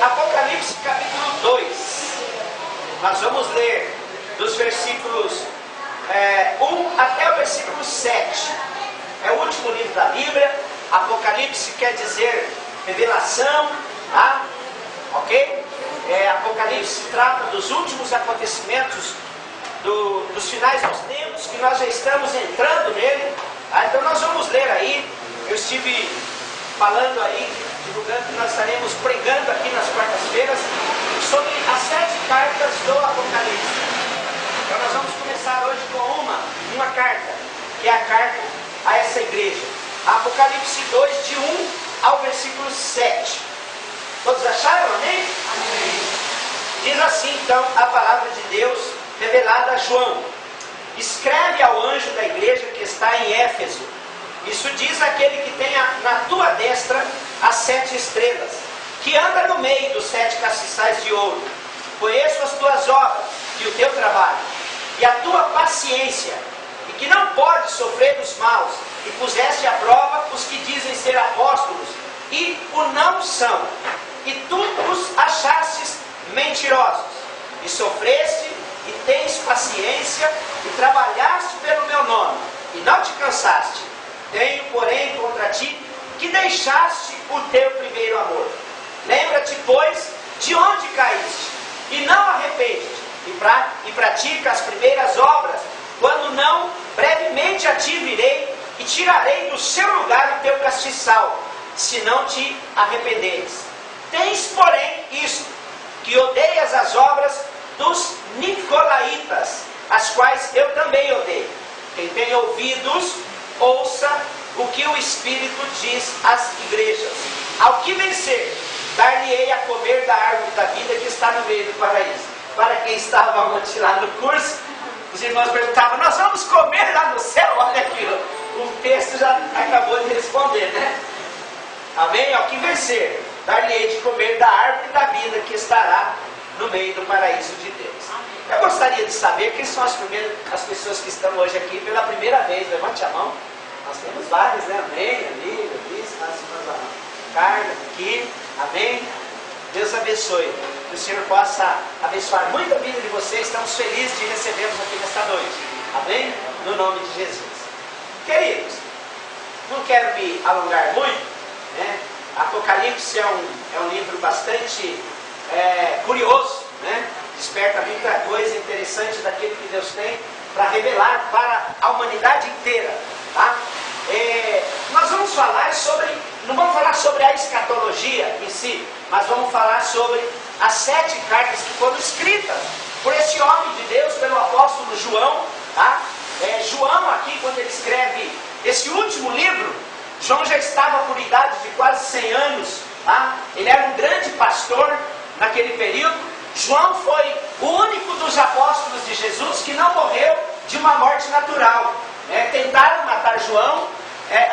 Apocalipse capítulo 2. Nós vamos ler dos versículos 1 até o versículo 7. É o último livro da Bíblia. Apocalipse quer dizer revelação, tá? Ok? Apocalipse trata dos últimos acontecimentos dos finais dos tempos, que nós já estamos entrando nele. Tá? Então nós vamos ler aí. Eu estive falando aí, divulgando que nós estaremos pregando aqui nas quartas-feiras sobre as 7 cartas do Apocalipse. Então nós vamos começar hoje com uma carta, que é a carta a essa igreja. Apocalipse 2, de 1 ao versículo 7. Todos acharam? Amém? Amém. Diz assim então a palavra de Deus revelada a João: escreve ao anjo da igreja que está em Éfeso. Isso diz aquele que tem na tua destra as 7 estrelas, que anda no meio dos 7 castiçais de ouro. Conheço as tuas obras e o teu trabalho, e a tua paciência, e que não podes sofrer dos maus, e puseste à prova os que dizem ser apóstolos, e o não são, e tu os achastes mentirosos, e sofreste, e tens paciência, e trabalhaste pelo meu nome, e não te cansaste. Tenho, porém, contra ti, que deixaste o teu primeiro amor. Lembra-te, pois, de onde caíste, e não arrepende-te, e pratica as primeiras obras, quando não, brevemente a ti virei, e tirarei do seu lugar o teu castiçal, se não te arrependeres. Tens, porém, isto, que odeias as obras dos nicolaítas, as quais eu também odeio. Quem tem ouvidos, ouça o que o Espírito diz às igrejas. Ao que vencer, dar-lhe-ei a comer da árvore da vida que está no meio do paraíso. Para quem estava ontem lá no curso, os irmãos perguntavam: nós vamos comer lá no céu? Olha aqui, o texto já acabou de responder, né? Amém? Ao que vencer, dar-lhe-ei de comer da árvore da vida que estará no meio do paraíso de Deus. Eu gostaria de saber quem são as pessoas que estão hoje aqui pela primeira vez. Levante a mão. Nós temos vários, né? Amém? Ali, a Carla aqui. Amém? Deus abençoe. Que o Senhor possa abençoar muito a vida de vocês. Estamos felizes de recebê-los aqui nesta noite. Amém? No nome de Jesus. Queridos, não quero me alongar muito, né? Apocalipse é um livro bastante curioso, né? Desperta muita coisa interessante daquilo que Deus tem para revelar para a humanidade inteira, tá? Nós vamos falar não vamos falar sobre a escatologia em si, mas vamos falar sobre as 7 cartas que foram escritas por esse homem de Deus, pelo apóstolo João, tá? João aqui, quando ele escreve esse último livro, João já estava por idade de quase 100 anos, tá? Ele era um grande pastor naquele período. João foi o único dos apóstolos de Jesus que não morreu de uma morte natural. Tentaram matar João,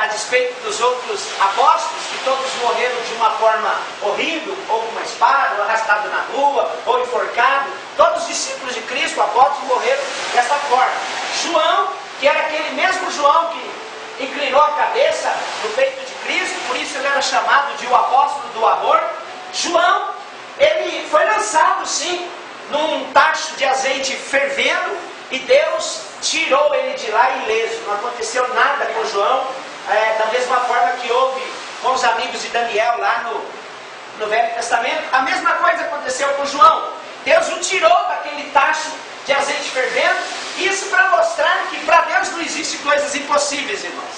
a despeito dos outros apóstolos, que todos morreram de uma forma horrível, ou com uma espada, ou arrastado na rua, ou enforcado. Todos os discípulos de Cristo, apóstolos, morreram dessa forma. João, que era aquele mesmo João que inclinou a cabeça no peito de Cristo, por isso ele era chamado de o apóstolo do amor. João, ele foi lançado sim num tacho de azeite fervendo, e Deus tirou ele de lá ileso. Não aconteceu nada com João, da mesma forma que houve com os amigos de Daniel lá no Velho Testamento. A mesma coisa aconteceu com João. Deus o tirou daquele tacho de azeite fervendo. Isso para mostrar que para Deus não existem coisas impossíveis, irmãos.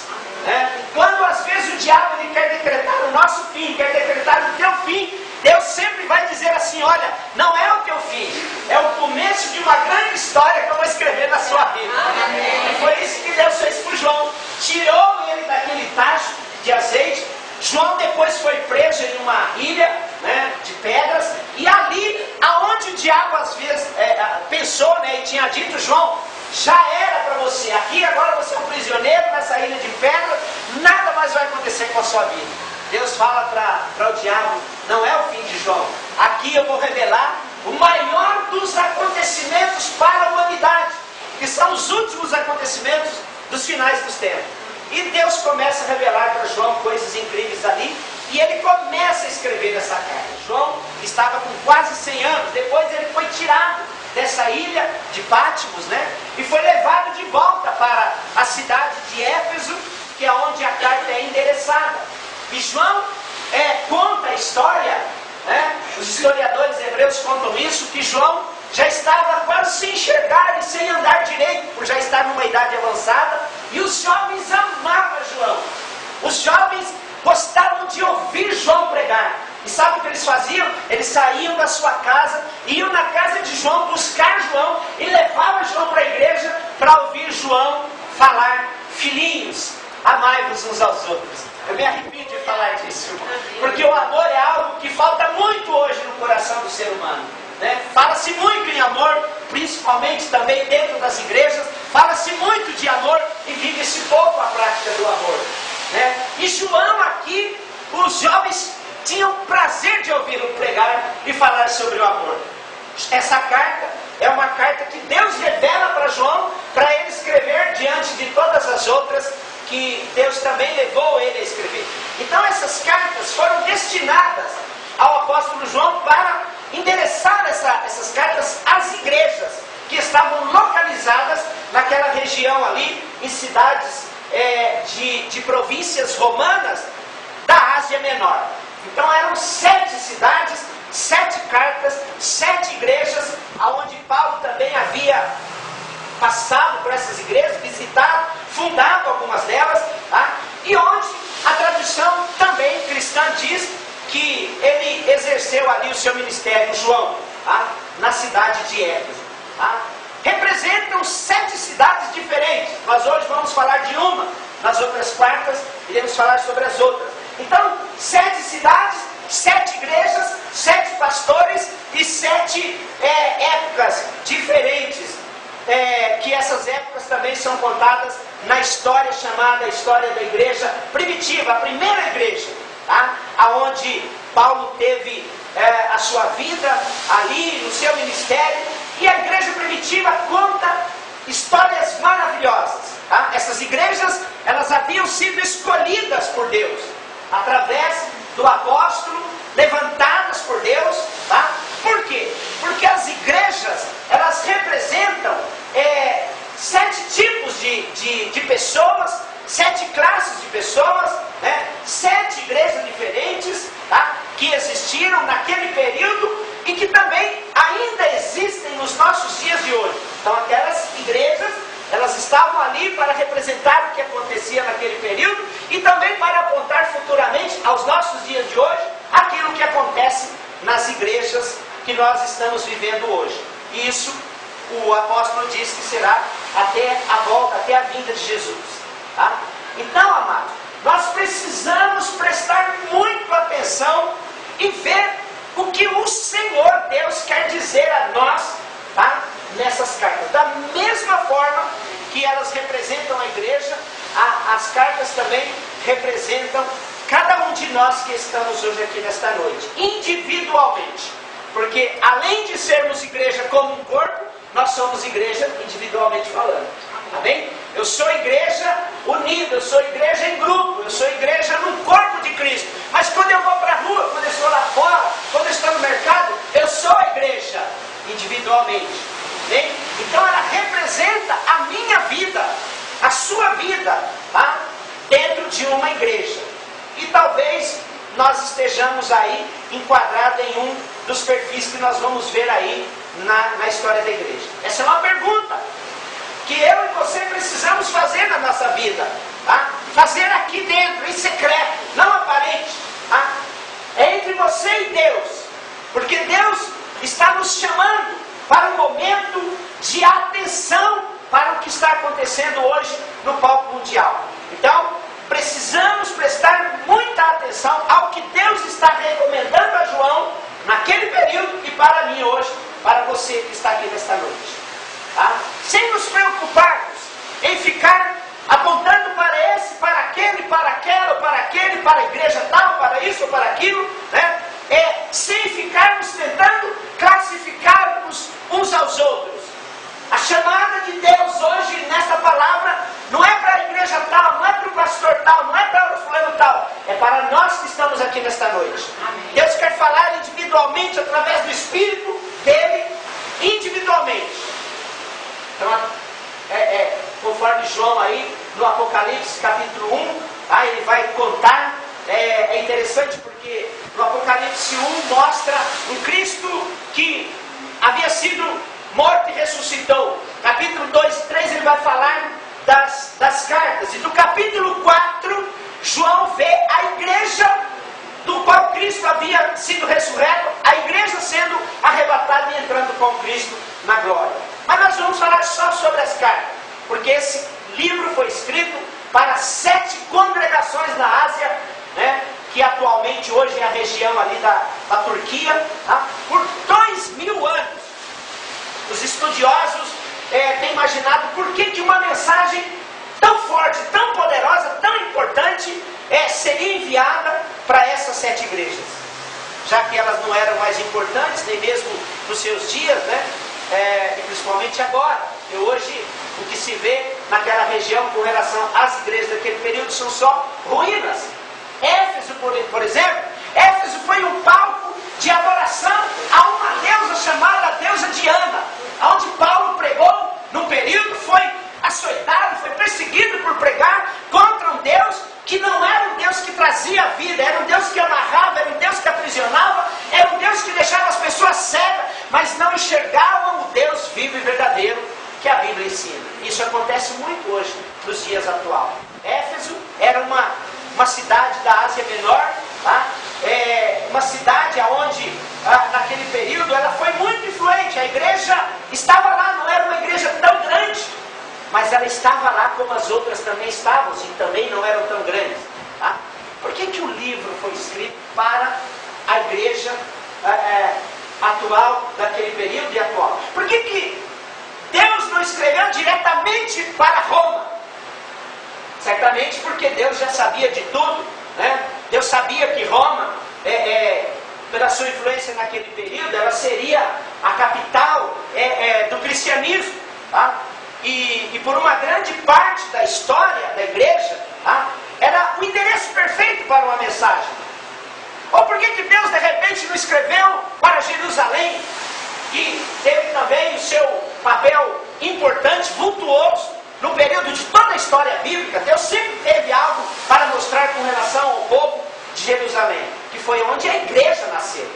Quando às vezes o diabo ele quer decretar o nosso fim, quer decretar o teu fim, Deus sempre vai dizer assim: olha, não é o teu fim, é o começo de uma grande história que eu vou escrever na sua vida. Amém. E foi isso que Deus fez com João. Tirou ele daquele tacho de azeite. João depois foi preso em uma ilha, né, de pedras, e ali, aonde o diabo às vezes pensou, né, e tinha dito: João, já era para você, aqui agora você é um prisioneiro nessa ilha de pedra, nada mais vai acontecer com a sua vida. Deus fala para o diabo: não é o fim de João, aqui eu vou revelar o maior dos acontecimentos para a humanidade, que são os últimos acontecimentos dos finais dos tempos. E Deus começa a revelar para João coisas incríveis ali, e ele começa a escrever essa carta. João estava com quase 100 anos. Depois ele foi tirado dessa ilha de Patmos, né? E foi levado de volta para a cidade de Éfeso, que é onde a carta é endereçada. E João conta a história, né? Os historiadores hebreus contam isso, que João já estava quase sem enxergar e sem andar direito, por já estar numa idade avançada, e os jovens amavam João. Os jovens gostavam de ouvir João pregar. E sabe o que eles faziam? Eles saíam da sua casa, iam na casa de João buscar João e levavam João para a igreja para ouvir João falar: filhinhos, amai-vos uns aos outros. Eu me arrepio de falar disso, porque o amor é algo que falta muito hoje no coração do ser humano, né? Fala-se muito em amor, principalmente também dentro das igrejas. Fala-se muito de amor e vive-se pouco a prática do amor, né? E João aqui, os jovens tinham prazer de ouvi-lo pregar e falar sobre o amor. Essa carta é uma carta que Deus revela para João, para ele escrever diante de todas as outras que Deus também levou ele a escrever. Então essas cartas foram destinadas ao apóstolo João para endereçar essas cartas às igrejas que estavam localizadas naquela região ali, em cidades de províncias romanas da Ásia Menor. Então eram 7 cidades, 7 cartas, 7 igrejas, aonde Paulo também havia passado por essas igrejas, visitado, fundado algumas delas, tá? E onde a tradição também cristã diz que ele exerceu ali o seu ministério, João, tá? Na cidade de Éfeso. Tá? Representam 7 cidades diferentes. Nós hoje vamos falar de uma, nas outras quartas iremos falar sobre as outras. Então, 7 cidades, 7 igrejas, 7 pastores e 7 épocas diferentes. Que essas épocas também são contadas na história chamada história da igreja primitiva, a primeira igreja, tá? Aonde Paulo teve a sua vida ali, no seu ministério. E a igreja primitiva conta histórias maravilhosas, tá? Essas igrejas, elas haviam sido escolhidas por Deus, através do apóstolo, levantadas por Deus, tá? Por quê? Porque as igrejas, elas representam 7 tipos de pessoas, 7 classes de pessoas, né? 7 igrejas diferentes, tá? Que existiram naquele período e que também ainda existem nos nossos dias de hoje. Então aquelas igrejas, elas estavam ali para representar o que acontecia naquele período e também para apontar futuramente aos nossos dias de hoje aquilo que acontece nas igrejas que nós estamos vivendo hoje. E isso o apóstolo diz que será até a volta, até a vinda de Jesus. Tá? Então, amados, nós precisamos prestar muito atenção e ver o que o Senhor Deus quer dizer a nós, tá? Nessas cartas. Da mesma forma que elas representam a igreja, as cartas também representam cada um de nós que estamos hoje aqui nesta noite, individualmente. Porque além de sermos igreja como um corpo, nós somos igreja individualmente falando. Amém? Eu sou igreja unida, eu sou igreja em grupo, eu sou igreja no corpo de Cristo. Mas quando eu vou para a rua, quando eu estou lá fora, quando eu estou no mercado, eu sou a igreja individualmente. Amém? Então ela representa a minha vida, a sua vida, tá? Dentro de uma igreja. E talvez nós estejamos aí enquadrados em um dos perfis que nós vamos ver aí na história da igreja. Essa é uma pergunta que eu e você precisamos fazer na nossa vida, tá? Fazer aqui dentro, em secreto, não aparente, tá? É entre você e Deus, porque Deus está nos chamando para um momento de atenção para o que está acontecendo hoje no palco mundial. Então, precisamos prestar muita atenção ao que Deus está recomendando a João naquele período e para mim hoje, para você que está aqui nesta noite. Tá? Sem nos preocuparmos em ficar apontando para esse, para aquele, para aquela, para aquele, para a igreja tal, para isso ou para aquilo, né? Sem ficarmos tentando classificarmos uns aos outros. A chamada de Deus hoje nesta palavra não é para a igreja tal, não é para o pastor tal, não é para o fulano tal, é para nós que estamos aqui nesta noite. Amém. Deus quer falar individualmente pessoalmente, através do Espírito dele, individualmente. Então, conforme João aí, no Apocalipse capítulo 1, ele vai contar, é interessante porque no Apocalipse 1 mostra um Cristo que havia sido morto e ressuscitou. Capítulo 2 e 3 ele vai falar das cartas. E do capítulo 4, João vê a igreja do qual Cristo havia sido ressurreto, a igreja sendo arrebatada e entrando com Cristo na glória. Mas nós vamos falar só sobre as cartas, porque esse livro foi escrito para 7 congregações na Ásia, né, que atualmente hoje é a região ali da Turquia, tá? Por 2000 anos. Os estudiosos têm imaginado por que uma mensagem tão forte, tão poderosa, tão importante seria enviada para essas 7 igrejas, já que elas não eram mais importantes, nem mesmo nos seus dias, né? E principalmente agora, porque hoje o que se vê naquela região com relação às igrejas daquele período são só ruínas. Éfeso, por exemplo, Éfeso foi um palco de adoração a uma deusa chamada deusa Diana, onde Paulo pregou num período, foi açoitado, foi perseguido por pregar contra um Deus que não era um Deus que trazia vida, era um Deus que amarrava, era um Deus que aprisionava, era um Deus que deixava as pessoas cegas, mas não enxergavam o Deus vivo e verdadeiro que a Bíblia ensina. Isso acontece muito hoje, nos dias atuais. Éfeso era uma cidade da Ásia Menor, tá? Uma cidade onde, naquele período, ela foi muito influente. A igreja estava lá, não era uma igreja tão grande, mas ela estava lá como as outras também estavam, e também não eram tão grandes. Tá? Por que o livro foi escrito para a igreja atual, daquele período e atual? Por que Deus não escreveu diretamente para Roma? Certamente porque Deus já sabia de tudo, né? Deus sabia que Roma, pela sua influência naquele período, ela seria a capital do cristianismo, tá? E por uma grande parte da história da igreja, tá? Era o endereço perfeito para uma mensagem. Ou por que Deus de repente não escreveu para Jerusalém, que teve também o seu papel importante, vultuoso, no período de toda a história bíblica? Deus sempre teve algo para mostrar com relação ao povo de Jerusalém, que foi onde a igreja nasceu.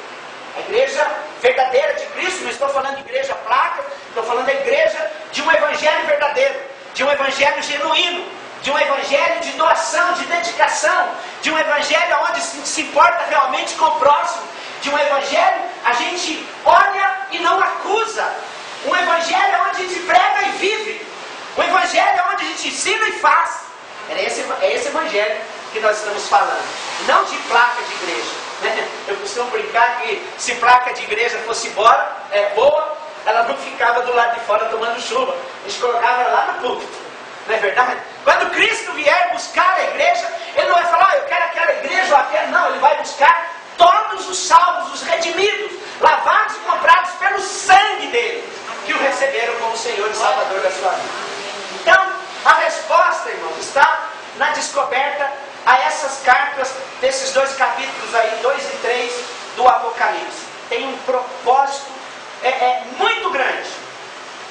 A igreja verdadeira de Cristo, não estou falando de igreja placa, estou falando da igreja de um evangelho verdadeiro, de um evangelho genuíno, de um evangelho de doação, de dedicação, de um evangelho onde se importa realmente com o próximo, de um evangelho a gente olha e não acusa, um evangelho onde a gente prega e vive, um evangelho onde a gente ensina e faz. É esse evangelho que nós estamos falando, não de placa de igreja, né? Eu costumo brincar que se placa de igreja fosse boa, ela não ficava do lado de fora tomando chuva, a gente colocava lá no púlpito, não é verdade? Quando Cristo vier buscar a igreja, Ele não vai falar, eu quero aquela igreja ou aquela, não, Ele vai buscar todos os salvos, os redimidos, lavados e comprados pelo sangue dele, que o receberam como Senhor e Salvador da sua vida. Então, a resposta, irmãos, está na descoberta a essas cartas, desses 2 capítulos aí, 2 e 3 do Apocalipse. Tem um propósito muito grande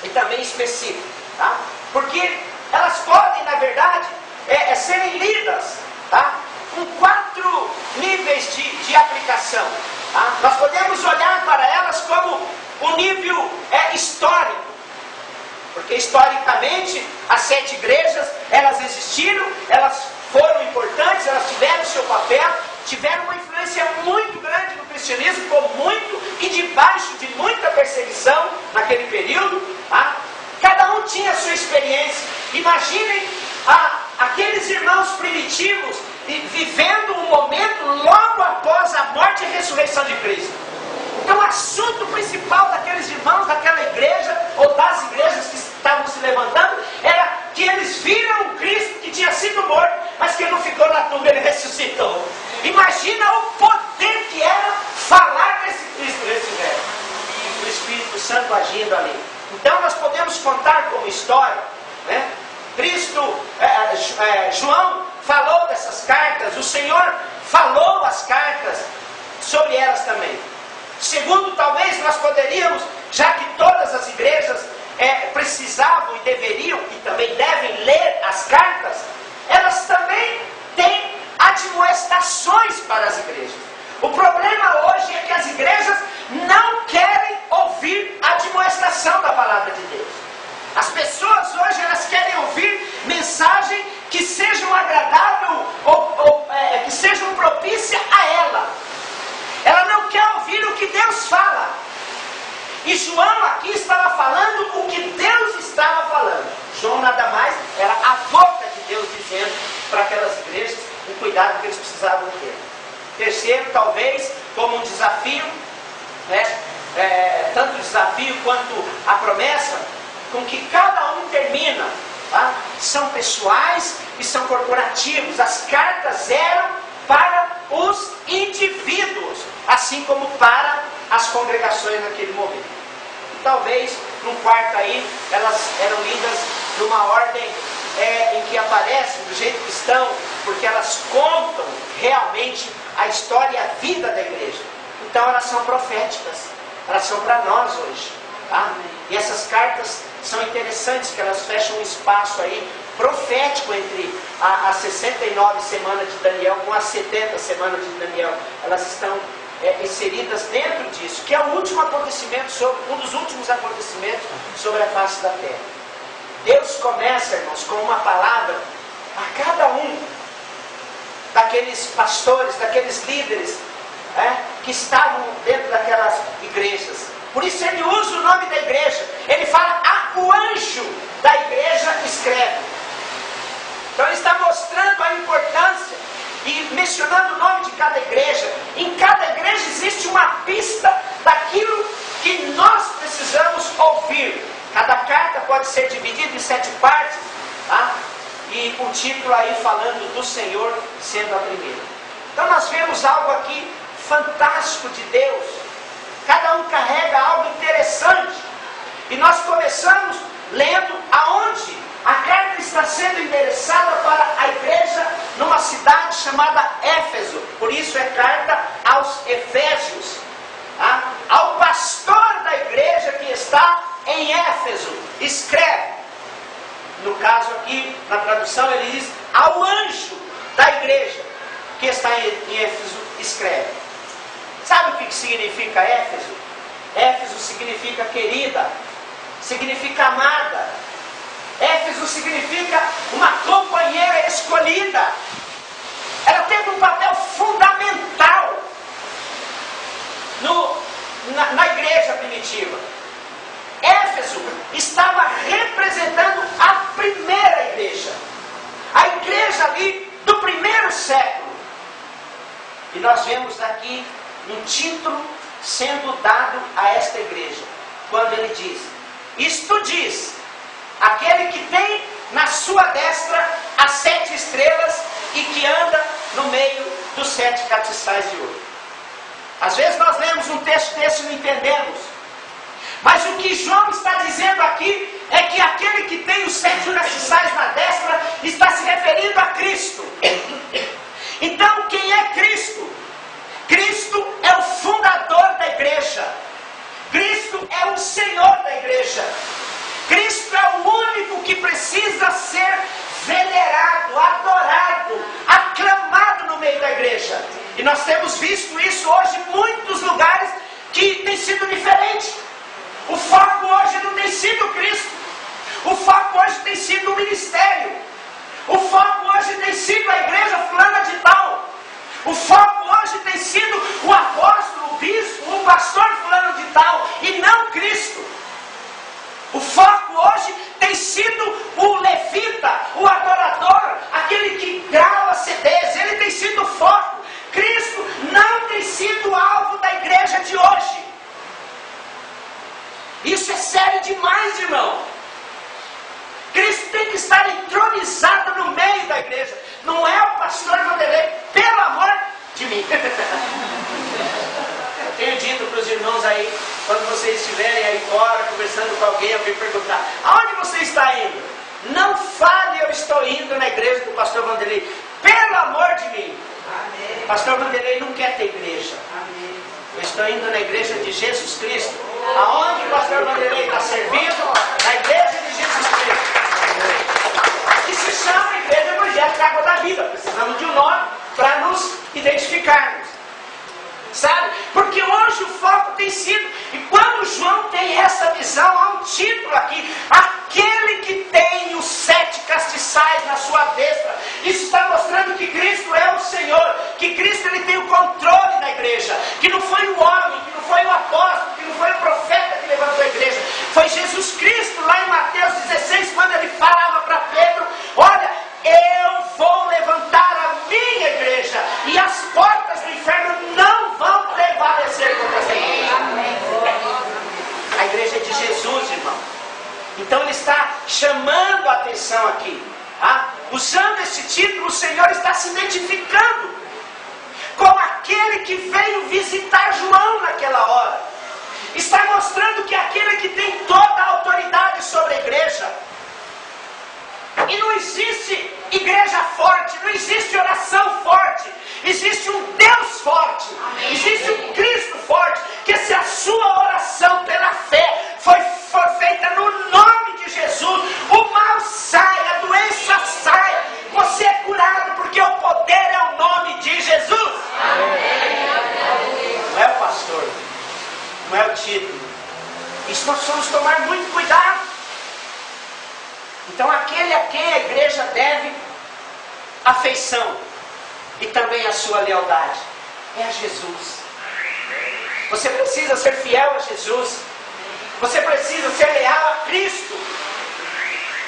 e também específico, tá? Porque elas podem, na verdade, serem lidas, tá? Com 4 níveis de aplicação. Tá? Nós podemos olhar para elas como o nível histórico, porque historicamente as 7 igrejas, elas existiram, elas foram importantes, elas tiveram seu papel, tiveram uma influência muito grande no cristianismo, ficou muito e debaixo de muita perseguição naquele período. Tá? Cada um tinha a sua experiência. Imaginem aqueles irmãos primitivos vivendo um momento logo após a morte e ressurreição de Cristo. Então o assunto principal daqueles irmãos, daquela igreja, ou das igrejas que estavam se levantando, era que eles viram um Cristo que tinha sido morto, mas que ele não ficou na tumba, ele ressuscitou. Imagina o poder que era falar desse Cristo ressurreto. E o Espírito Santo agindo ali. Então nós podemos contar como história, né? João falou dessas cartas, o Senhor falou as cartas sobre elas também. Segundo, talvez nós poderíamos, já que todas as igrejas precisavam e deveriam, e também devem ler as cartas, elas também têm admoestações para as igrejas. O problema hoje é que as igrejas não querem ouvir a admoestação da palavra de Deus. As pessoas hoje, elas querem ouvir mensagem que sejam agradável que sejam propícia a ela. Ela não quer ouvir o que Deus fala. E João aqui estava falando o que Deus estava falando. João nada mais era a boca de Deus dizendo para aquelas igrejas o cuidado que eles precisavam ter. Terceiro, talvez, como um desafio, tanto o desafio quanto a promessa, com que cada um termina. Tá? São pessoais e são corporativos. As cartas eram para os indivíduos, assim como para as congregações naquele momento. E talvez, num quarto aí, elas eram lidas numa ordem em que aparecem do jeito que estão, porque elas contam realmente a história e a vida da igreja. Então elas são proféticas, elas são para nós hoje. Tá? E essas cartas são interessantes, que elas fecham um espaço aí profético entre as 69 semanas de Daniel com as 70 semanas de Daniel. Elas estão inseridas dentro disso, que é o último acontecimento, um dos últimos acontecimentos sobre a face da terra. Deus começa, irmãos, com uma palavra a cada um daqueles pastores, daqueles líderes que estavam dentro daquelas igrejas. Por isso ele usa o nome da igreja. Ele fala, o anjo da igreja escreve. Então ele está mostrando a importância e mencionando o nome de cada igreja. Em cada igreja existe uma pista daquilo que nós precisamos ouvir. Cada carta pode ser dividida em 7 partes, tá? E o título aí falando do Senhor sendo a primeira. Então nós vemos algo aqui fantástico de Deus. Cada um carrega algo interessante. E nós começamos lendo aonde a carta está sendo endereçada para a igreja numa cidade chamada Éfeso. Por isso é carta aos Efésios. Tá? Ao pastor da igreja que está em Éfeso, escreve. No caso aqui, na tradução, ele diz ao anjo da igreja que está em Éfeso, escreve. Sabe o que significa Éfeso? Éfeso significa querida, significa amada. Éfeso significa uma companheira escolhida. Ela teve um papel fundamental na igreja primitiva. Éfeso estava representando a primeira igreja. A igreja ali do primeiro século. E nós vemos aqui um título sendo dado a esta igreja. Quando ele diz, isto diz, aquele que tem na sua destra as 7 estrelas e que anda no meio dos 7 castiçais de ouro. Às vezes nós lemos um texto desse e não entendemos. Mas o que João está dizendo aqui é que aquele que tem os 7 castiçais na destra está se referindo a Cristo. Então quem é Cristo? Cristo é o fundador da igreja. Cristo é o Senhor da igreja. Cristo é o único que precisa ser venerado, adorado, aclamado no meio da igreja. E nós temos visto isso hoje em muitos lugares que tem sido diferente. O foco hoje não tem sido Cristo. O foco hoje tem sido o ministério. O foco hoje tem sido a igreja fulana de tal. O foco hoje tem sido o apóstolo, o bispo, o pastor fulano de tal, e não Cristo. O foco hoje tem sido o levita, o adorador, aquele que grava CDs, ele tem sido o foco. Cristo não tem sido o alvo da igreja de hoje. Isso é sério demais, irmão. Cristo tem que estar entronizado no meio da igreja. Não é o pastor Vanderlei, pelo amor de mim. Eu tenho dito para os irmãos aí, quando vocês estiverem aí fora, conversando com alguém, alguém perguntar, aonde você está indo? Não fale, eu estou indo na igreja do pastor Vanderlei. Pelo amor de mim. Amém. Pastor Vanderlei não quer ter igreja. Amém. Eu estou indo na igreja de Jesus Cristo. Aonde o pastor Vanderlei está servindo? Na igreja de Jesus Cristo. Que se chama Igreja Evangélica Água da Vida. Precisamos de um nome para nos identificarmos. Sabe? Porque hoje o foco tem sido, e quando João tem essa visão, há um título aqui: aquele que tem os 7 castiçais na sua destra. Isso está mostrando que Cristo é o Senhor, que Cristo ele tem o controle da igreja, que não foi o homem, que não foi o apóstolo, que não foi o profeta que levantou a igreja, foi Jesus Cristo. Lá em Mateus 16, quando ele falava para Pedro: olha, eu vou levantar a minha igreja, e as portas do inferno não vão prevalecer contra essa igreja. A igreja é de Jesus, irmão. Então ele está chamando a atenção aqui. Usando esse título, o Senhor está se identificando com aquele que veio visitar João naquela hora. Está mostrando que aquele que tem toda a autoridade sobre a igreja. E não existe igreja forte, não existe oração forte, existe um Deus forte, existe um Cristo forte, que se a sua oração pela fé for feita no nome de Jesus, o mal sai, a doença sai, você é curado, porque o poder é o nome de Jesus. Não é o pastor, não é o título. Isso nós vamos tomar muito cuidado. Então aquele a quem a igreja deve afeição e também a sua lealdade é a Jesus. Você precisa ser fiel a Jesus. Você precisa ser leal a Cristo.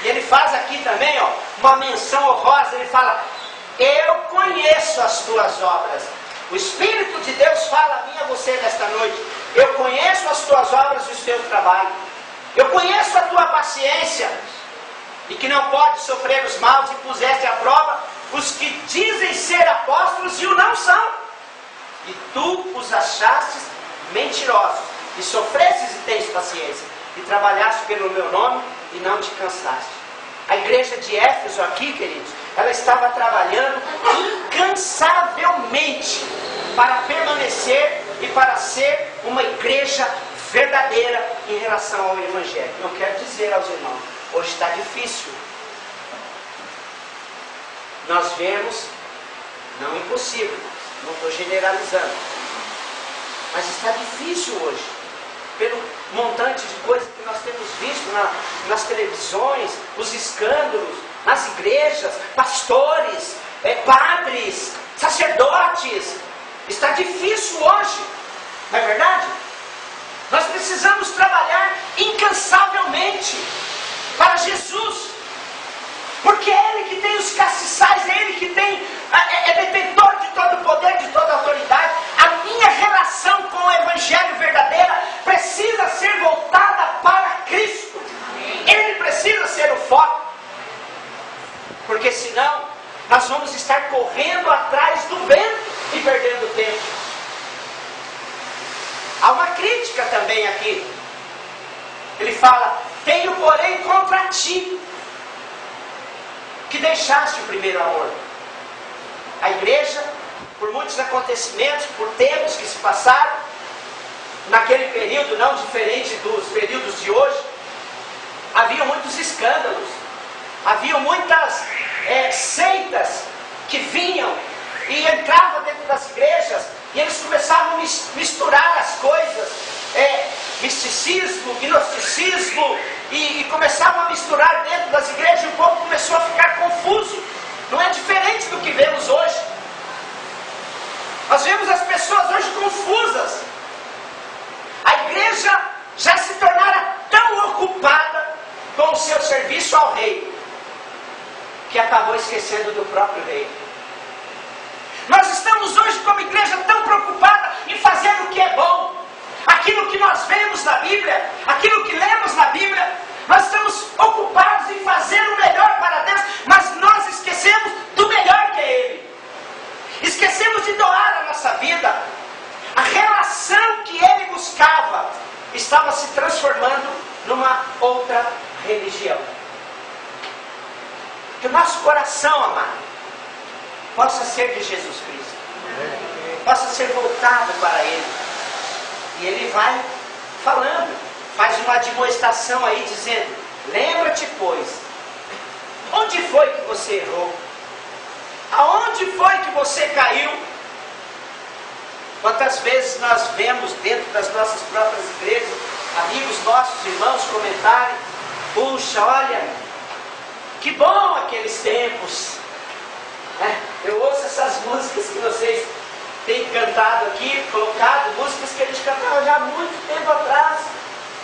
E ele faz aqui também uma menção honrosa. Ele fala: eu conheço as tuas obras. O Espírito de Deus fala a mim e a você nesta noite: eu conheço as tuas obras e o teu trabalho. Eu conheço a tua paciência, e que não pode sofrer os maus, e puseste à prova os que dizem ser apóstolos e o não são, e tu os achastes mentirosos, e sofrestes e tens paciência, e trabalhaste pelo meu nome e não te cansaste. A igreja de Éfeso aqui, queridos, ela estava trabalhando incansavelmente para permanecer e para ser uma igreja verdadeira em relação ao Evangelho. Eu quero dizer aos irmãos, hoje está difícil. Nós vemos, não impossível, não estou generalizando, mas está difícil hoje, pelo montante de coisas que nós temos visto nas televisões, os escândalos, nas igrejas, pastores, padres, sacerdotes. Está difícil hoje, não é verdade? Nós precisamos trabalhar incansavelmente para Jesus, porque é Ele que tem os castiçais, é Ele que é detentor de todo o poder, de toda a autoridade. A minha relação com o Evangelho verdadeira precisa ser voltada para Cristo. Ele precisa ser o foco, porque senão nós vamos estar correndo atrás do vento e perdendo tempo. Há uma crítica também aqui. Ele fala: tenho porém contra ti que deixaste o primeiro amor. A igreja, por muitos acontecimentos, por tempos que se passaram, naquele período não diferente dos períodos de hoje, havia muitos escândalos, havia muitas seitas que vinham e entravam dentro das igrejas, e eles começavam a misturar as coisas, misticismo, gnosticismo, e começavam a misturar dentro das igrejas, e o povo começou a ficar confuso. Não é diferente do que vemos hoje. Nós vemos as pessoas hoje confusas. A igreja já se tornara tão ocupada com o seu serviço ao rei, que acabou esquecendo do próprio rei. Nós estamos hoje como igreja tão preocupada em fazer o que é bom, aquilo que nós vemos na Bíblia, aquilo que lemos na Bíblia. Nós estamos ocupados em fazer o melhor para Deus, mas nós esquecemos do melhor que é Ele. Esquecemos de doar a nossa vida. A relação que Ele buscava estava se transformando numa outra religião. Que o nosso coração, amado, possa ser de Jesus Cristo, possa ser voltado para Ele. E ele vai falando, faz uma admoestação aí dizendo: lembra-te, pois, onde foi que você errou? Aonde foi que você caiu? Quantas vezes nós vemos dentro das nossas próprias igrejas, amigos nossos, irmãos comentarem: puxa, olha, que bom aqueles tempos. Eu ouço essas músicas que vocês têm cantado aqui, colocado, músicas que a gente cantava já há muito tempo atrás.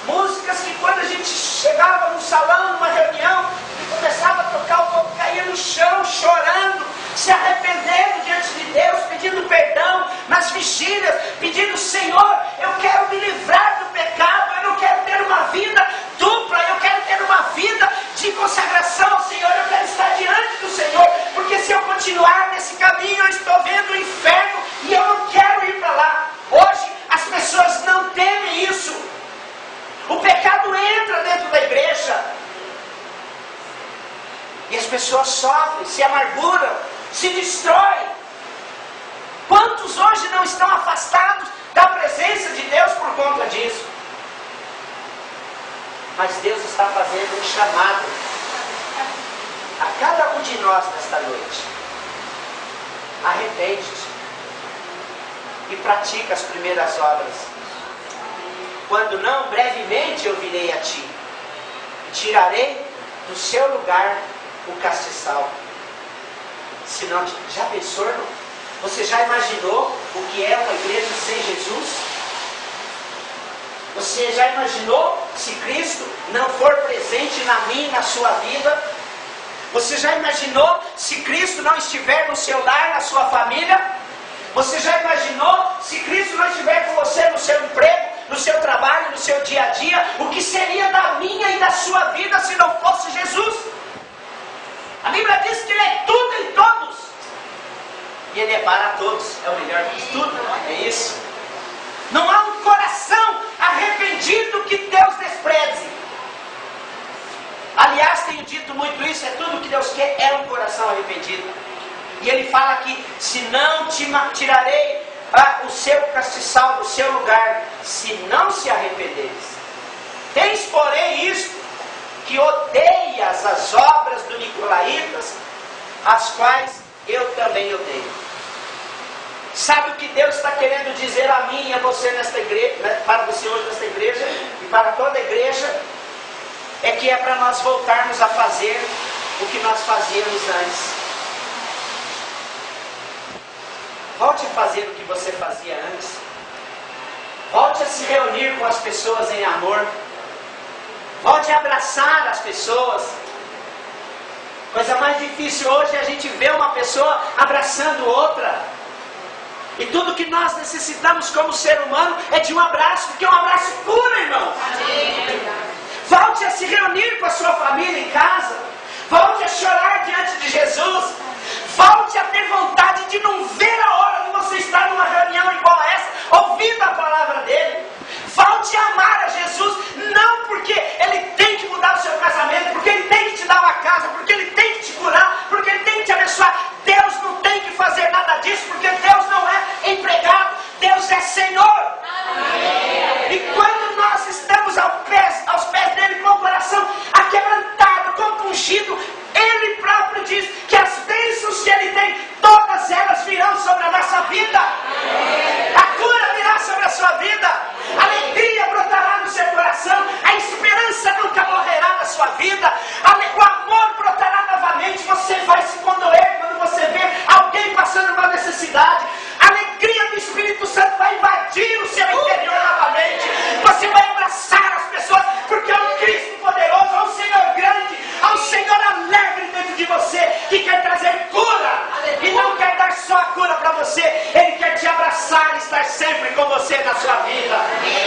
Músicas que quando a gente chegava num salão, numa reunião, e começava a tocar, o povo caía no chão, chorando, se arrependendo diante de Deus, pedindo perdão nas vigílias, pedindo: Senhor, eu quero me livrar do pecado, eu não quero ter uma vida dupla, eu quero ter uma vida de consagração ao Senhor, eu quero estar diante do Senhor, porque se eu continuar nesse caminho, eu estou vendo o inferno e eu não quero ir para lá. Hoje, as pessoas não temem isso. O pecado entra dentro da igreja e as pessoas sofrem, se amarguram, se destroem. Quantos hoje não estão afastados da presença de Deus por conta disso? Mas Deus está fazendo um chamado a cada um de nós nesta noite: arrepende-te e pratica as primeiras obras. Quando não, brevemente eu virei a ti e tirarei do seu lugar o castiçal. Se não, já pensou, irmão? Você já imaginou o que é uma igreja sem Jesus? Você já imaginou se Cristo não for presente na minha e na sua vida? Você já imaginou se Cristo não estiver no seu lar, na sua família? Você já imaginou se Cristo não estiver com você no seu emprego, no seu trabalho, no seu dia a dia? O que seria da minha e da sua vida se não fosse Jesus? A Bíblia diz que Ele é tudo em todos. E Ele é para todos. É o melhor de tudo, é isso. Não há um coração arrependido que Deus despreze. Aliás, tenho dito muito isso, é tudo que Deus quer, é um coração arrependido. E Ele fala que: se não te tirarei o seu castiçal do seu lugar, se não se arrependeres. Tens, porém, isto, que odeias as obras do Nicolaítas, as quais eu também odeio. Sabe o que Deus está querendo dizer a mim e a você nesta igreja, para você hoje nesta igreja e para toda a igreja? É que é para nós voltarmos a fazer o que nós fazíamos antes. Volte a fazer o que você fazia antes. Volte a se reunir com as pessoas em amor. Volte a abraçar as pessoas. Coisa mais difícil hoje é a gente ver uma pessoa abraçando outra. E tudo que nós necessitamos como ser humano é de um abraço, porque é um abraço puro, irmão. Volte a se reunir com a sua família em casa. Volte a chorar diante de Jesus. Volte a ter vontade de não ver a hora de você estar numa reunião igual a essa, ouvindo a palavra dele. Volte a amar a Jesus, não porque Ele tem que mudar o seu casamento, porque Ele tem que te dar uma casa, porque Ele tem que te curar, porque Ele tem que te abençoar. Deus não tem que fazer nada disso, porque Deus não é empregado, Deus é Senhor. Amém. E quando nós estamos aos pés dele com o coração aquebrantado, compungido, Ele próprio diz que as bênçãos que Ele tem, todas elas virão sobre a nossa vida. Amém. A cura virá sobre a sua vida, a alegria brotará no seu coração, a esperança nunca morrerá na sua vida, o amor brotará novamente. Você vai se condoer quando você vê alguém passando uma necessidade. A alegria do Espírito Santo vai invadir o seu interior novamente. Você vai abraçar as pessoas, porque há um Cristo poderoso, há um Senhor grande, há um Senhor alegre dentro de você, que quer trazer cura. E não quer dar só a cura para você, Ele quer te abraçar e estar sempre com você na sua vida.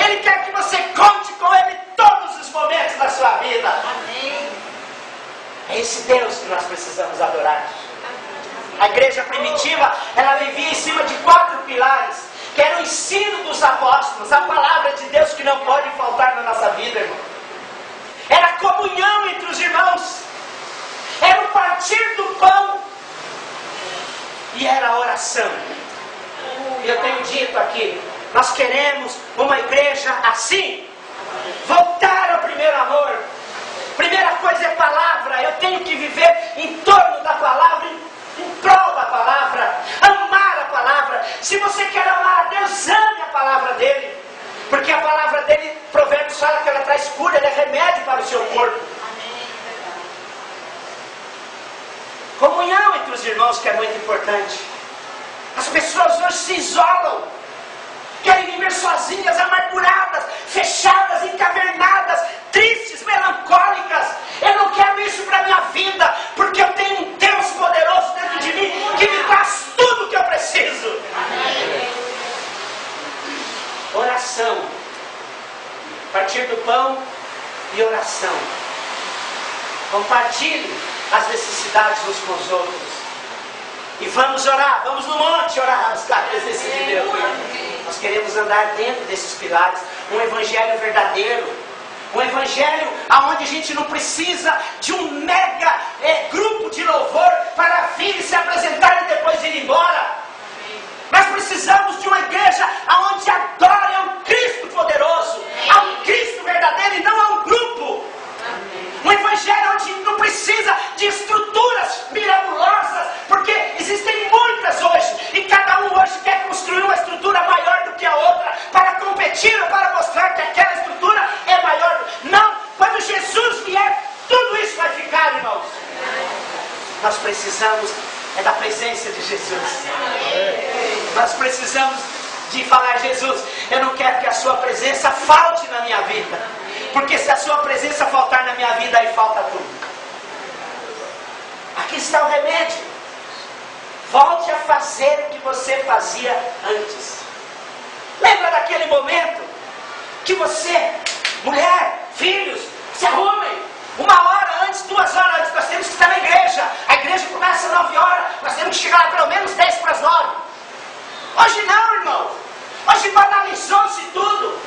Ele quer que você conte com Ele todos os momentos da sua vida. É esse Deus que nós precisamos adorar. A igreja primitiva, ela vivia em cima de 4 pilares, que era o ensino dos apóstolos, a palavra de Deus que não pode faltar na nossa vida, irmão. Era a comunhão entre os irmãos, era o partir do pão e era a oração. E eu tenho dito aqui, Nós queremos uma igreja assim. Voltar ao primeiro amor. Primeira coisa é palavra. Eu tenho que viver em torno da palavra, em prol da palavra. Amar a palavra. Se você quer amar a Deus, ame a palavra dele. Porque a palavra dele, Provérbios fala que ela traz cura, ela é remédio para o seu corpo. Comunhão entre os irmãos, que é muito importante. As pessoas hoje se isolam, querem viver sozinhas, amarguradas, fechadas, encavernadas, tristes, melancólicas. Eu não quero isso para a minha vida, porque eu tenho um Deus poderoso dentro de mim, que me traz tudo o que eu preciso. Amém. Oração. Partir do pão e oração. Compartilhe as necessidades uns com os outros. E vamos orar, vamos no monte orar, buscar a presença de Deus. Nós queremos andar dentro desses pilares. Um evangelho verdadeiro. Um evangelho onde a gente não precisa de um mega grupo de louvor para vir e se apresentar e depois ir embora. Nós precisamos de uma igreja onde adora a um Cristo poderoso, a um Cristo verdadeiro e não a um grupo. Um evangelho onde não precisa de estruturas miraculosas, porque existem muitas hoje, e cada um hoje quer construir uma estrutura maior do que a outra, para competir ou para mostrar que aquela estrutura é maior. Não, quando Jesus vier, tudo isso vai ficar, irmãos. Nós precisamos da presença de Jesus. Nós precisamos de falar: Jesus, eu não quero que a sua presença falte na minha vida, porque se a sua presença faltar na minha vida, aí falta tudo. Aqui está o remédio. Volte a fazer o que você fazia antes. Lembra daquele momento que você, mulher, filhos, se arrumem 1 hora antes, 2 horas antes. Nós temos que estar na igreja. A igreja começa às 9 horas. Nós temos que chegar lá pelo menos 10 para as 9. Hoje não, irmão. Hoje banalizou-se tudo.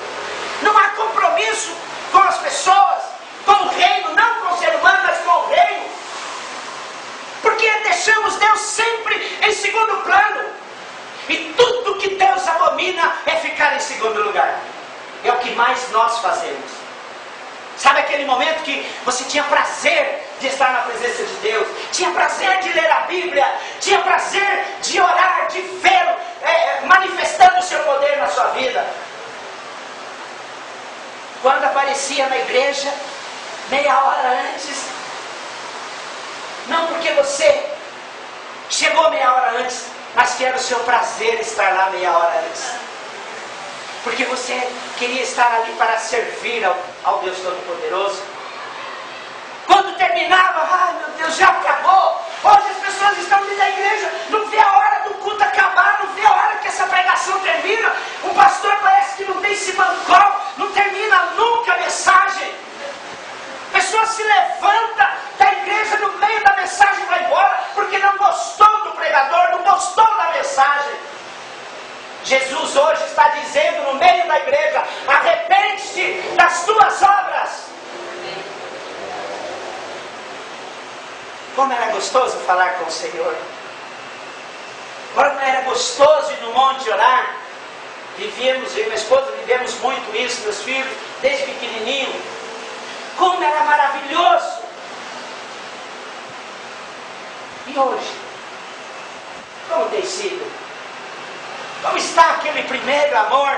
Não há compromisso com as pessoas, com o reino, não com o ser humano, mas com o reino. Porque deixamos Deus sempre em segundo plano. E tudo que Deus abomina é ficar em segundo lugar. É o que mais nós fazemos. Sabe aquele momento que você tinha prazer de estar na presença de Deus, tinha prazer de ler a Bíblia, tinha prazer de orar, de vê-lo manifestando o seu poder na sua vida? Quando aparecia na igreja, meia hora antes, não porque você chegou meia hora antes, mas que era o seu prazer estar lá meia hora antes. Porque você queria estar ali para servir ao Deus Todo-Poderoso. Quando terminava, ai meu Deus, já acabou. Hoje as pessoas estão dentro da igreja, não vê a hora do culto acabar, não vê a hora que essa pregação termina. O pastor parece que não tem simancol, não termina nunca a mensagem. A pessoa se levanta da igreja no meio da mensagem e vai embora, porque não gostou do pregador, não gostou da mensagem. Jesus hoje está dizendo no meio da igreja: arrepende-te das tuas obras. Como era gostoso falar com o Senhor. Como era gostoso ir no monte orar. Vivíamos, eu e minha esposa vivemos muito isso, meus filhos, desde pequenininho. Como era maravilhoso. E hoje? Como tem sido? Como está aquele primeiro amor?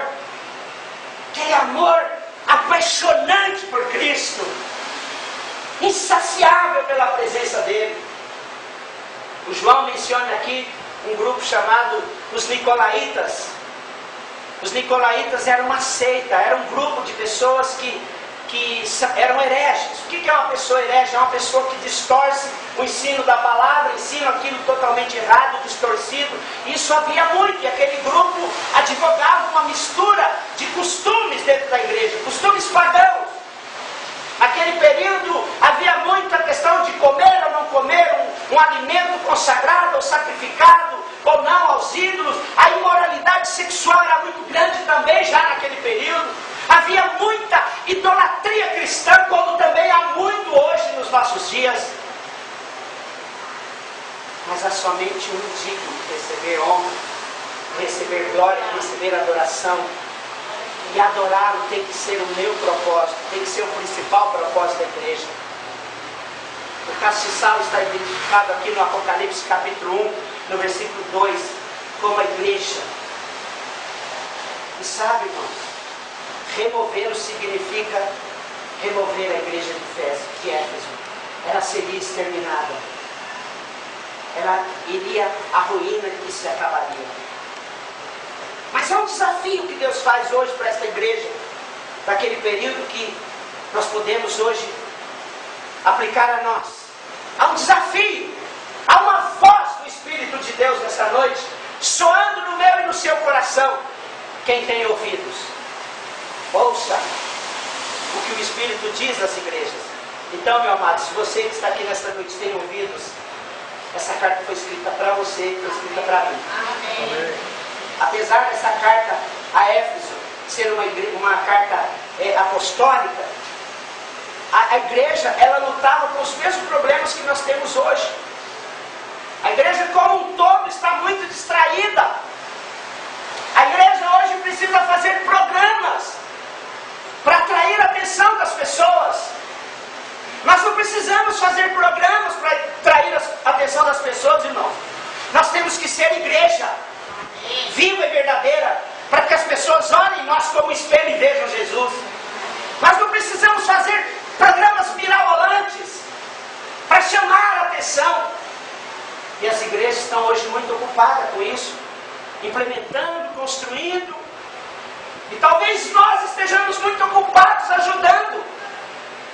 Aquele amor apaixonante por Cristo, insaciável pela presença dele. O João menciona aqui um grupo chamado os Nicolaítas. Os Nicolaítas eram uma seita, era um grupo de pessoas que eram hereges. O que é uma pessoa herege? É uma pessoa que distorce o ensino da palavra, ensina aquilo totalmente errado, distorcido. Isso havia muito, e aquele grupo advogava uma mistura de costumes dentro da igreja, costumes pagãos. Naquele período havia muita questão de comer ou não comer um alimento consagrado ou sacrificado ou não aos ídolos. A imoralidade sexual era muito grande também já naquele período. Havia muita idolatria cristã, como também há muito hoje nos nossos dias. Mas há somente um digno de receber honra, de receber glória, de receber adoração. E adorá-lo tem que ser o meu propósito, tem que ser o principal propósito da igreja. O castiçal está identificado aqui no Apocalipse capítulo 1, no versículo 2, como a igreja. E sabe, irmãos, removê-lo significa remover a igreja de Éfeso. Ela seria exterminada. Ela iria à ruína e se acabaria. Mas é um desafio que Deus faz hoje para esta igreja, daquele período que nós podemos hoje aplicar a nós. Há um desafio, há uma voz do Espírito de Deus nessa noite, soando no meu e no seu coração. Quem tem ouvidos, ouça o que o Espírito diz às igrejas. Então, meu amado, se você que está aqui nesta noite tem ouvidos, essa carta foi escrita para você, foi escrita para mim. Amém. Apesar dessa carta a Éfeso ser uma carta apostólica, a igreja, ela lutava com os mesmos problemas que nós temos hoje. A igreja como um todo está muito distraída. A igreja hoje precisa fazer programas para atrair a atenção das pessoas. Nós não precisamos fazer programas para atrair a atenção das pessoas, irmãos. Nós temos que ser igreja viva e verdadeira, para que as pessoas olhem nós como espelho e vejam Jesus. Nós não precisamos fazer programas mirabolantes para chamar a atenção. E as igrejas estão hoje muito ocupadas com isso, implementando, construindo. E talvez nós estejamos muito ocupados ajudando.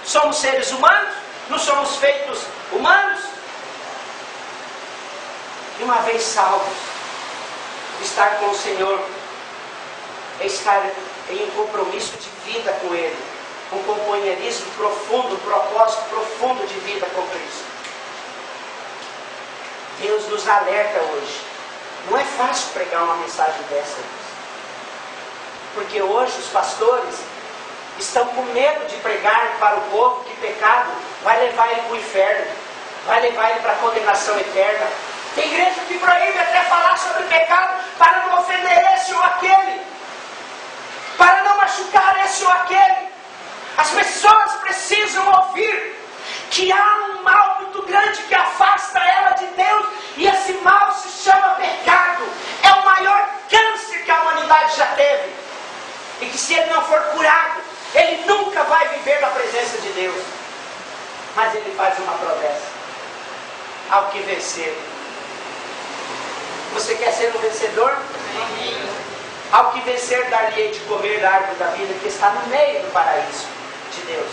Somos seres humanos, não somos feitos humanos. E uma vez salvos, estar com o Senhor é estar em um compromisso de vida com Ele, um companheirismo profundo, um propósito profundo de vida com Cristo. Deus nos alerta hoje. Não é fácil pregar uma mensagem dessa, porque hoje os pastores estão com medo de pregar para o povo que pecado vai levar ele para o inferno, vai levar ele para a condenação eterna. Tem igreja que proíbe até falar sobre pecado para não ofender esse ou aquele, para não machucar esse ou aquele. As pessoas precisam ouvir que há um mal muito grande que afasta ela de Deus, e esse mal se chama pecado. É o maior câncer que a humanidade já teve, e que se ele não for curado, ele nunca vai viver na presença de Deus. Mas ele faz uma promessa: ao que vencer. Você quer ser um vencedor? Amém. Ao que vencer, dar-lhe-ei de comer da árvore da vida que está no meio do paraíso de Deus.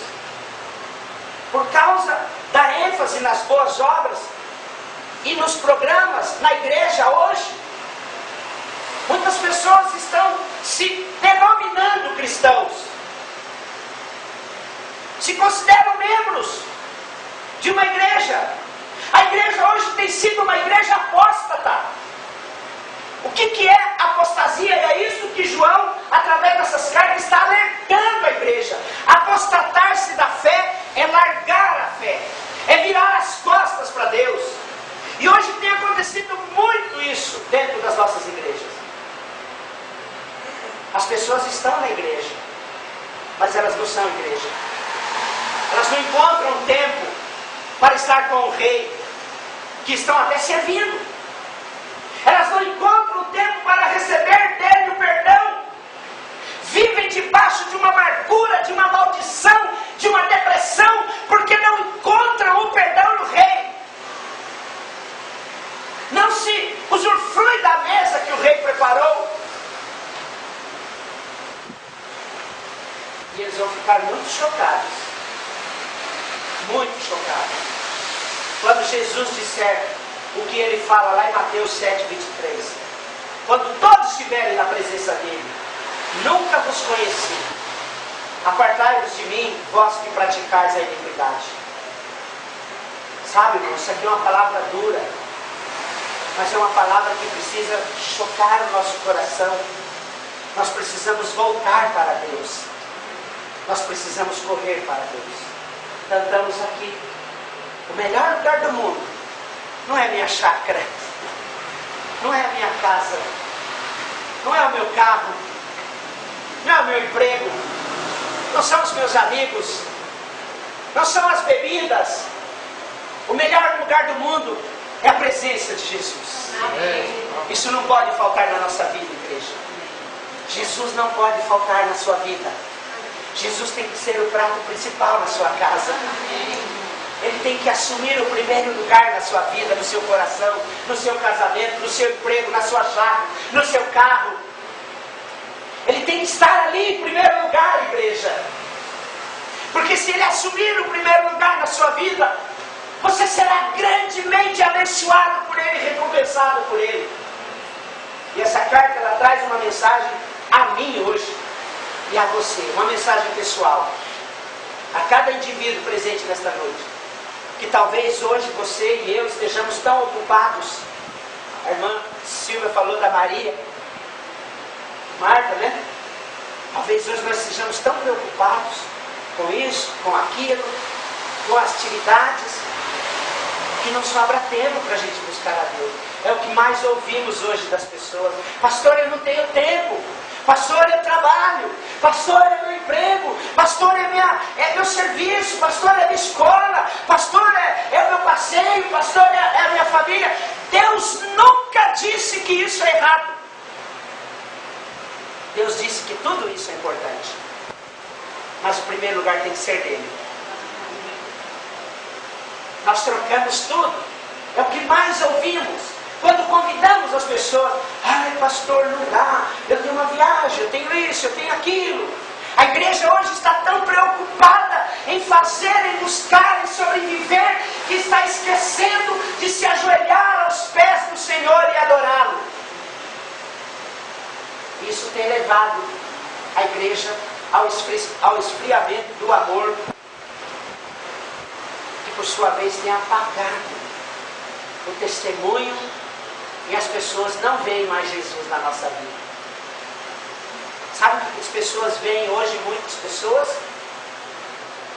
Por causa da ênfase nas boas obras e nos programas na igreja hoje, muitas pessoas estão se denominando cristãos, se consideram membros de uma igreja. A igreja hoje tem sido uma igreja apóstata. O que é apostasia? É isso que João, através dessas cartas, está alertando a igreja. Apostatar-se da fé é largar a fé, é virar as costas para Deus. E hoje tem acontecido muito isso dentro das nossas igrejas. As pessoas estão na igreja, mas elas não são igreja. Elas não encontram tempo para estar com o rei, que estão até servindo. Elas não encontram tempo para receber dele o perdão. Vivem debaixo de uma amargura, de uma maldição, de uma depressão, porque não encontram o perdão do rei. Não se usufrui da mesa que o rei preparou. E eles vão ficar muito chocados. Muito chocados. Quando Jesus disser o que ele fala lá em Mateus 7, 23. Quando todos estiverem na presença dele: nunca vos conheci. Apartai-vos de mim, vós que praticais a iniquidade. Sabe, irmão, isso aqui é uma palavra dura, mas é uma palavra que precisa chocar o nosso coração. Nós precisamos voltar para Deus. Nós precisamos correr para Deus. Cantamos aqui: o melhor lugar do mundo não é a minha chácara, não é a minha casa, não é o meu carro. não é o meu emprego, não são os meus amigos, não são as bebidas. O melhor lugar do mundo é a presença de Jesus. Isso não pode faltar na nossa vida, igreja. Jesus não pode faltar na sua vida. Jesus tem que ser o prato principal na sua casa. Ele tem que assumir o primeiro lugar na sua vida, no seu coração, no seu casamento, no seu emprego, na sua chácara, no seu carro. Ele tem que estar ali em primeiro lugar, igreja. Porque se ele assumir o primeiro lugar na sua vida, você será grandemente abençoado por ele, recompensado por ele. E essa carta, ela traz uma mensagem a mim hoje e a você, uma mensagem pessoal, a cada indivíduo presente nesta noite, que talvez hoje você e eu estejamos tão ocupados. A irmã Silvia falou da Maria, Marta, né? Talvez hoje nós estejamos tão preocupados com isso, com aquilo, com as atividades, que não sobra tempo para a gente buscar a Deus. É o que mais ouvimos hoje das pessoas: pastor, eu não tenho tempo. Pastor, eu trabalho. Pastor, é meu emprego. Pastor, é meu serviço. Pastor, é minha escola. Pastor, é o meu passeio. Pastor, é a minha família. Deus nunca disse que isso é errado. Deus disse que tudo isso é importante. Mas o primeiro lugar tem que ser dele. Nós trocamos tudo. É o que mais ouvimos. Quando convidamos as pessoas: ai pastor, não dá, eu tenho uma viagem, eu tenho isso, eu tenho aquilo. A igreja hoje está tão preocupada em fazer, em buscar, em sobreviver, que está esquecendo de se ajoelhar aos pés do Senhor e adorá-lo. Isso tem levado a igreja ao esfriamento do amor, que por sua vez tem apagado o testemunho, e as pessoas não veem mais Jesus na nossa vida. Sabe o que as pessoas veem hoje? Muitas pessoas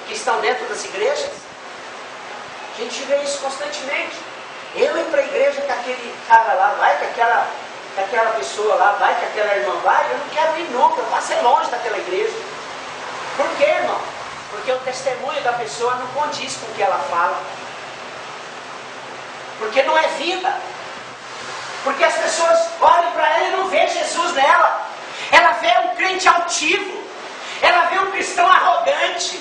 que estão dentro das igrejas, a gente vê isso constantemente. Eu ir para a igreja que aquele cara lá vai, que aquela pessoa lá vai, que aquela irmã vai, eu não quero ir nunca, eu passei longe daquela igreja. Por quê, irmão? Porque o testemunho da pessoa não condiz com o que ela fala. Porque não é vida. Porque as pessoas olham para ela e não vê Jesus nela. Ela vê um crente altivo. Ela vê um cristão arrogante.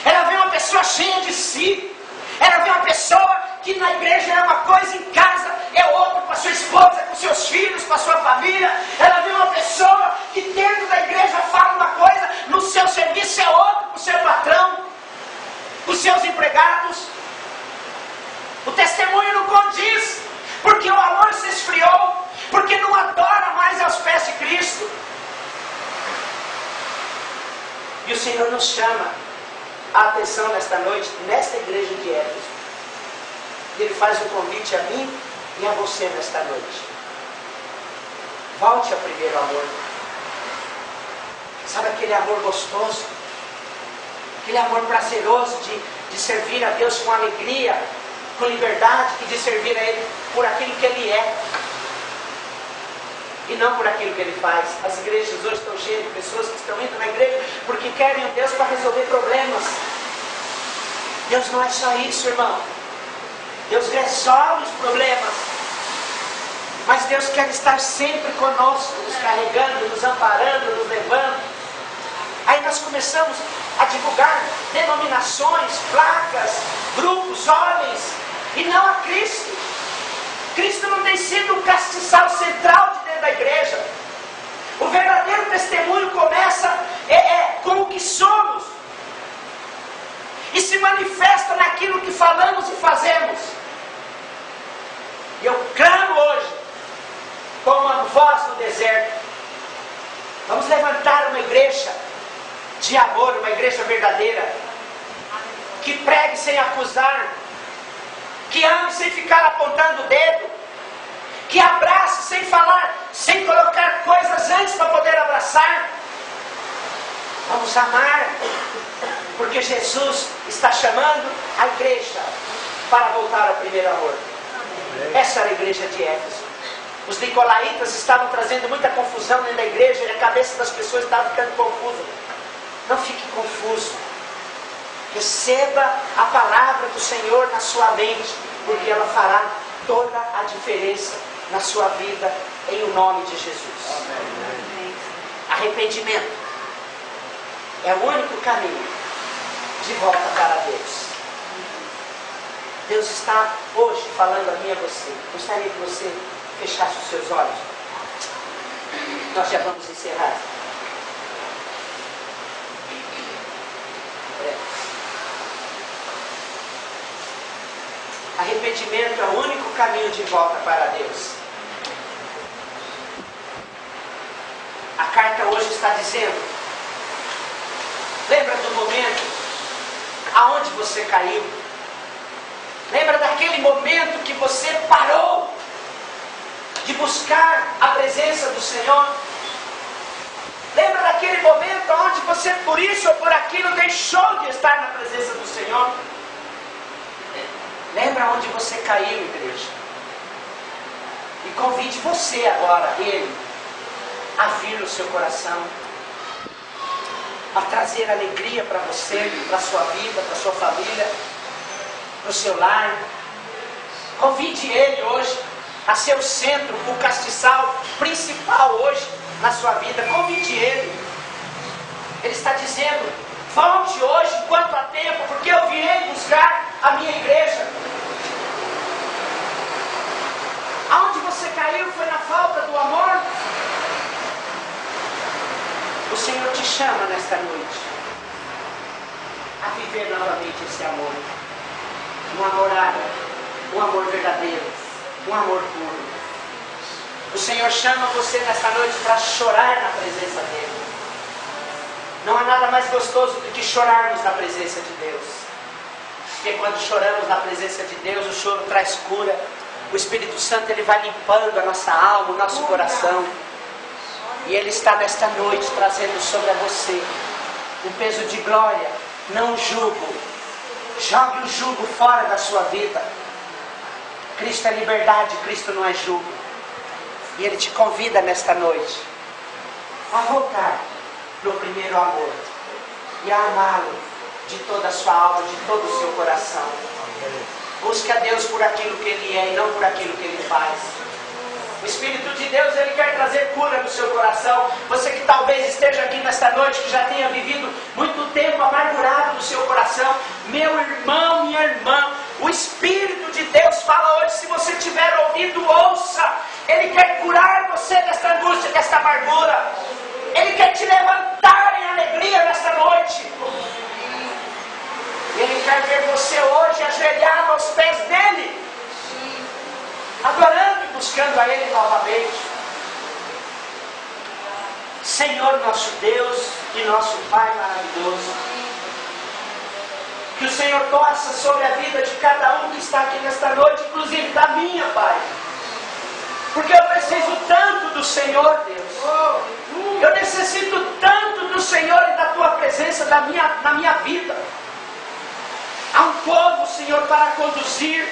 Ela vê uma pessoa cheia de si. Ela vê uma pessoa que na igreja é uma coisa, em casa é outra, com a sua esposa, com seus filhos, com a sua família. Ela vê uma pessoa que dentro da igreja fala uma coisa, no seu serviço é outra, com o seu patrão, com os seus empregados. O testemunho não condiz, porque o amor se esfriou, porque não adora mais aos pés de Cristo. E o Senhor nos chama a atenção nesta noite, nesta igreja de Éfeso. E Ele faz um convite a mim e a você nesta noite. Volte ao primeiro amor. Sabe aquele amor gostoso? Aquele amor prazeroso de servir a Deus com alegria, com liberdade, e de servir a Ele por aquilo que Ele é, e não por aquilo que Ele faz. As igrejas hoje estão cheias de pessoas que estão indo na igreja porque querem um Deus para resolver problemas. Deus não é só isso, irmão. Deus resolve os problemas, mas Deus quer estar sempre conosco, nos carregando, nos amparando, nos levando. Aí nós começamos a divulgar denominações, placas, grupos, homens, e não a Cristo. Cristo não tem sido o castiçal central de dentro da igreja. O verdadeiro testemunho começa com o que somos, e se manifesta naquilo que falamos e fazemos. E eu clamo hoje, como uma voz no deserto: vamos levantar uma igreja de amor, uma igreja verdadeira, que pregue sem acusar, que ame sem ficar apontando o dedo, que abrace sem falar, sem colocar coisas antes para poder abraçar. Vamos amar, porque Jesus está chamando a igreja para voltar ao primeiro amor. Essa era a igreja de Éfeso. Os nicolaítas estavam trazendo muita confusão dentro da igreja e a cabeça das pessoas estava ficando confusa. Não fique confuso. Receba a palavra do Senhor na sua mente, porque ela fará toda a diferença na sua vida, em o nome de Jesus. Amém. Arrependimento é o único caminho de volta para Deus. Deus está hoje falando a mim e a você. Gostaria que você fechasse os seus olhos. Nós já vamos encerrar. Arrependimento é o único caminho de volta para Deus. A carta hoje está dizendo: lembra do momento aonde você caiu? Lembra daquele momento que você parou de buscar a presença do Senhor? Lembra daquele momento onde você, por isso ou por aquilo, deixou de estar na presença do Senhor? Lembra onde você caiu, igreja? E convide você agora, Ele, a vir no seu coração, a trazer alegria para você, para a sua vida, para a sua família, para o seu lar. Convide Ele hoje a ser o centro, o castiçal principal hoje na sua vida. Convide Ele. Ele está dizendo: volte hoje enquanto há tempo, porque eu virei buscar a minha igreja. Aonde você caiu foi na falta do amor? O Senhor te chama nesta noite a viver novamente esse amor. Um amor árabe, um amor verdadeiro, um amor puro. O Senhor chama você nesta noite para chorar na presença dEle. Não há nada mais gostoso do que chorarmos na presença de Deus. Porque quando choramos na presença de Deus, o choro traz cura. O Espírito Santo, Ele vai limpando a nossa alma, o nosso coração. E Ele está nesta noite trazendo sobre você um peso de glória, não um jugo. Jogue o jugo fora da sua vida. Cristo é liberdade, Cristo não é jugo. E Ele te convida nesta noite a voltar no primeiro amor e a amá-lo de toda a sua alma, de todo o seu coração. Busque a Deus por aquilo que Ele é e não por aquilo que Ele faz. O Espírito de Deus, Ele quer trazer cura no seu coração. Você que talvez esteja aqui nesta noite, que já tenha vivido muito tempo amargurado no seu coração, meu irmão, minha irmã, o Espírito de Deus fala hoje: se você tiver ouvido, ouça. Ele quer curar você desta angústia, desta amargura. Ele quer te levantar em alegria nesta noite. Ele quer ver você hoje ajoelhado aos pés dEle, adorando e buscando a Ele novamente. Senhor nosso Deus e nosso Pai maravilhoso, que o Senhor torça sobre a vida de cada um que está aqui nesta noite, inclusive da minha, Pai. Porque eu preciso tanto do Senhor, Deus. Eu necessito tanto do Senhor e da Tua presença na minha vida. Há um povo, Senhor, para conduzir.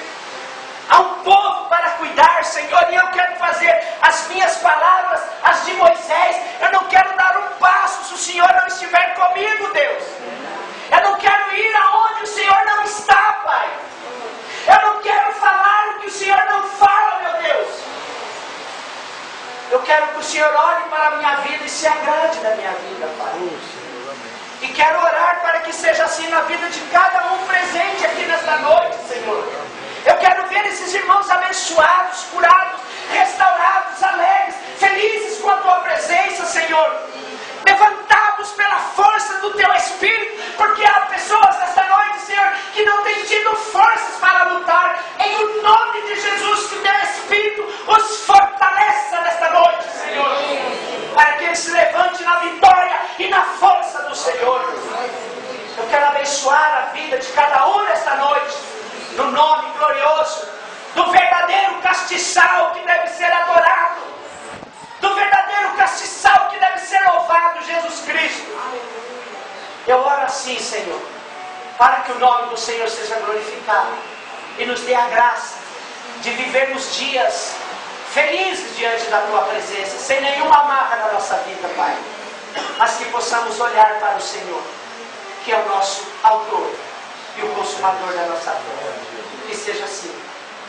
Há um povo para cuidar, Senhor. E eu quero fazer as minhas palavras, as de Moisés. Eu não quero dar um passo se o Senhor não estiver comigo, Deus. Eu não quero ir aonde o Senhor não está, Pai. Eu não quero falar o que o Senhor não fala, meu Deus. Eu quero que o Senhor olhe para a minha vida e se agrade da minha vida, Pai. E quero orar para que seja assim na vida de cada um presente aqui nesta noite, Senhor. Eu quero ver esses irmãos abençoados, curados, restaurados, alegres, felizes com a Tua presença, Senhor. Levantados pela força do Teu Espírito, porque há pessoas nesta noite, Senhor, que não têm tido forças para lutar. Em o nome de Jesus, que o Teu Espírito os fortaleça nesta noite, Senhor, para que eles se levantem na vitória e na força do Senhor. Eu quero abençoar a vida de cada um nesta noite, no nome glorioso do verdadeiro castiçal que deve ser adorado, do verdadeiro castiçal que deve ser louvado, Jesus Cristo. Eu oro assim, Senhor, para que o nome do Senhor seja glorificado e nos dê a graça de vivermos dias felizes diante da Tua presença, sem nenhuma amarra na nossa vida, Pai. Mas que possamos olhar para o Senhor, que é o nosso autor e o consumador da nossa vida. Que seja assim,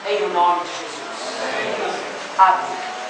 em o nome de Jesus. Amém.